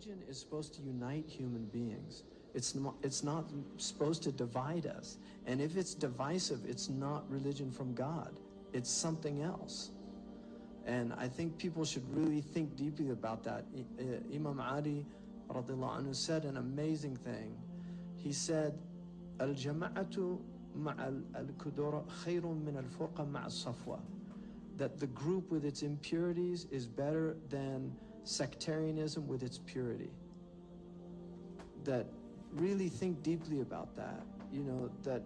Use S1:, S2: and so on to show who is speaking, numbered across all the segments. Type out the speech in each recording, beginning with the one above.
S1: religion is supposed to unite human beings. It's not supposed to divide us. And if it's divisive, it's not religion from God. It's something else. And I think people should really think deeply about that. Imam Ali radiallahu anhu said an amazing thing. He said, Al-jama'atu ma'al al-kudura khayrun min al-furqa ma'al safwa. That the group with its impurities is better than sectarianism with its purity. That really think deeply about that. You know, that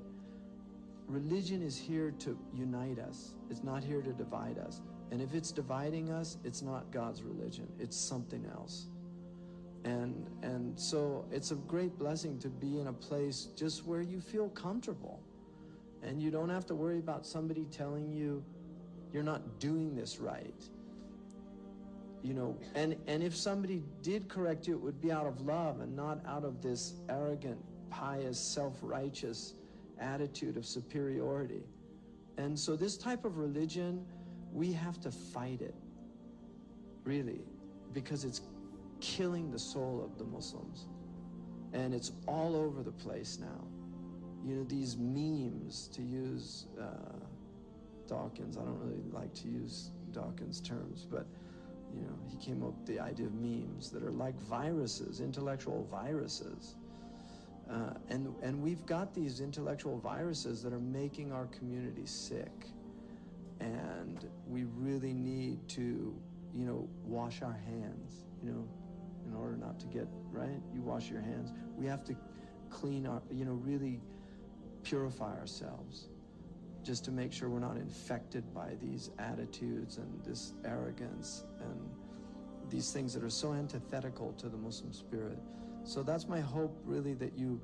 S1: religion is here to unite us. It's not here to divide us. And if it's dividing us, it's not God's religion. It's something else. And so it's a great blessing to be in a place just where you feel comfortable. And you don't have to worry about somebody telling you you're not doing this right. You know, and if somebody did correct you, it would be out of love and not out of this arrogant, pious, self-righteous attitude of superiority. And so this type of religion, we have to fight it, really, because it's killing the soul of the Muslims. And it's all over the place now. You know, these memes, to use Dawkins, I don't really like to use Dawkins' terms, but you know, he came up with the idea of memes that are like viruses, intellectual viruses. And we've got these intellectual viruses that are making our community sick. And we really need to, you know, wash our hands, you know, in order not to get, right? You wash your hands. We have to clean our, you know, really purify ourselves just to make sure we're not infected by these attitudes and this arrogance and these things that are so antithetical to the Muslim spirit. So that's my hope, really, that you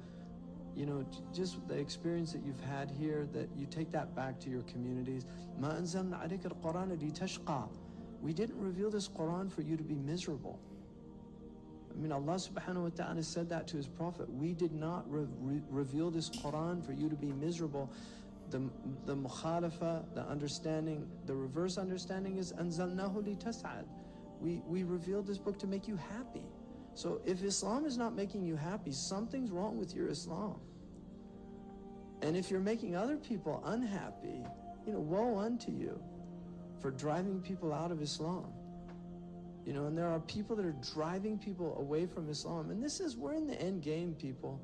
S1: know, just the experience that you've had here, that you take that back to your communities. مَا أَنزَلْنَا عَلَيْكَ الْقُرْآنَ لِتَشْقَى. We didn't reveal this Quran for you to be miserable. I mean, Allah subhanahu wa ta'ala said that to his prophet. We did not reveal this Quran for you to be miserable. The mukhalafa, the understanding, the reverse understanding is أَنزَلْنَاهُ لِتَسْعَدْ. We revealed this book to make you happy. So if Islam is not making you happy, something's wrong with your Islam. And if you're making other people unhappy, you know, woe unto you for driving people out of Islam. You know, and there are people that are driving people away from Islam. And this is, we're in the end game, people.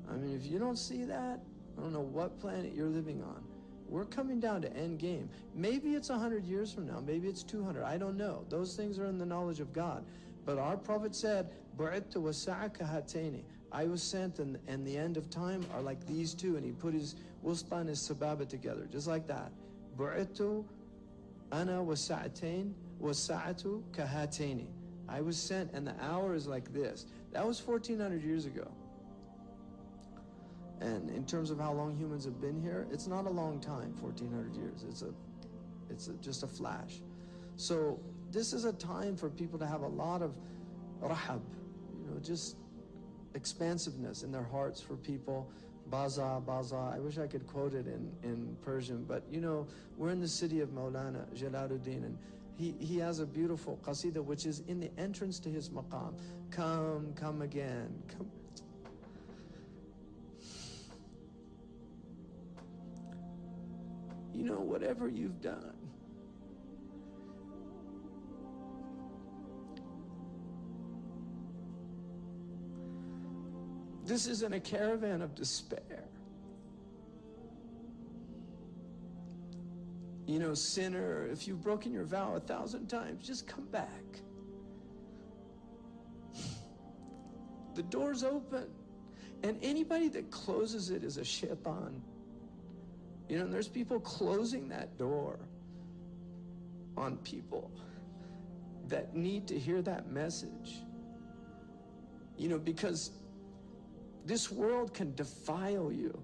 S1: I mean, if you don't see that, I don't know what planet you're living on. We're coming down to end game. Maybe it's 100 years from now, maybe it's 200, I don't know. Those things are in the knowledge of God. But our Prophet said, بُعِدْتُ وَسَعَكَ هَاتَيْنِ. I was sent, and the end of time are like these two. And he put his wusta and his sababa together, just like that. بُعِدْتُ أَنَا وَسَعَتَيْنِ وَسَعَتُ كَهَاتَيْنِ. I was sent, and the hour is like this. That was 1,400 years ago. And in terms of how long humans have been here, it's not a long time, 1,400 years. It's just a flash. So this is a time for people to have a lot of rahab, you know, just expansiveness in their hearts for people. Baza, baza. I wish I could quote it in Persian, but you know, we're in the city of Maulana Jalaluddin, and he has a beautiful qasida which is in the entrance to his maqam. Come again, come. You know, whatever you've done, this isn't a caravan of despair. You know, sinner, if you've broken your vow 1,000 times, just come back. The door's open, and anybody that closes it is a shaitan. You know, and there's people closing that door on people that need to hear that message. You know, because this world can defile you.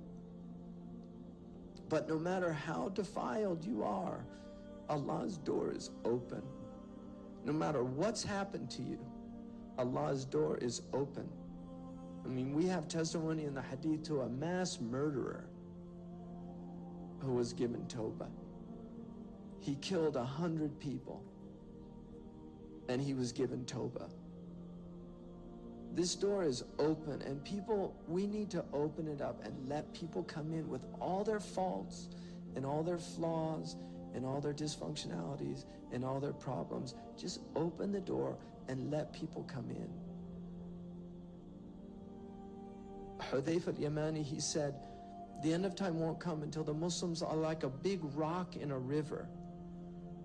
S1: But no matter how defiled you are, Allah's door is open. No matter what's happened to you, Allah's door is open. I mean, we have testimony in the hadith to a mass murderer who was given tawbah. He killed 100 people, and he was given tawbah. This door is open, and people, we need to open it up and let people come in with all their faults and all their flaws and all their dysfunctionalities and all their problems. Just open the door and let people come in. Hudayfa al-Yamani, he said, the end of time won't come until the Muslims are like a big rock in a river.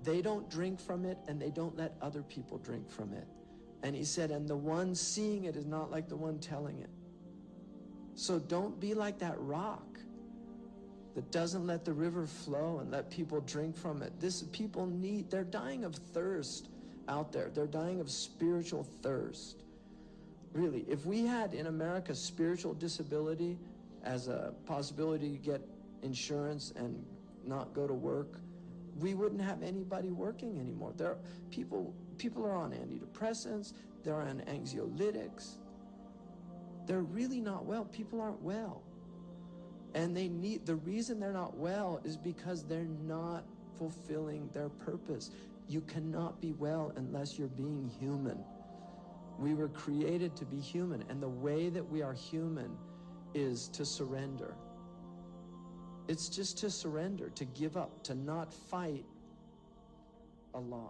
S1: They don't drink from it, and they don't let other people drink from it. And he said, and the one seeing it is not like the one telling it. So don't be like that rock that doesn't let the river flow and let people drink from it. People need, they're dying of thirst out there. They're dying of spiritual thirst. Really, if we had in America spiritual disability as a possibility to get insurance and not go to work, we wouldn't have anybody working anymore. People are on antidepressants, they're on anxiolytics. They're really not well. People aren't well. And the reason they're not well is because they're not fulfilling their purpose. You cannot be well unless you're being human. We were created to be human, and the way that we are human is to surrender. It's just to surrender, to give up, to not fight Allah.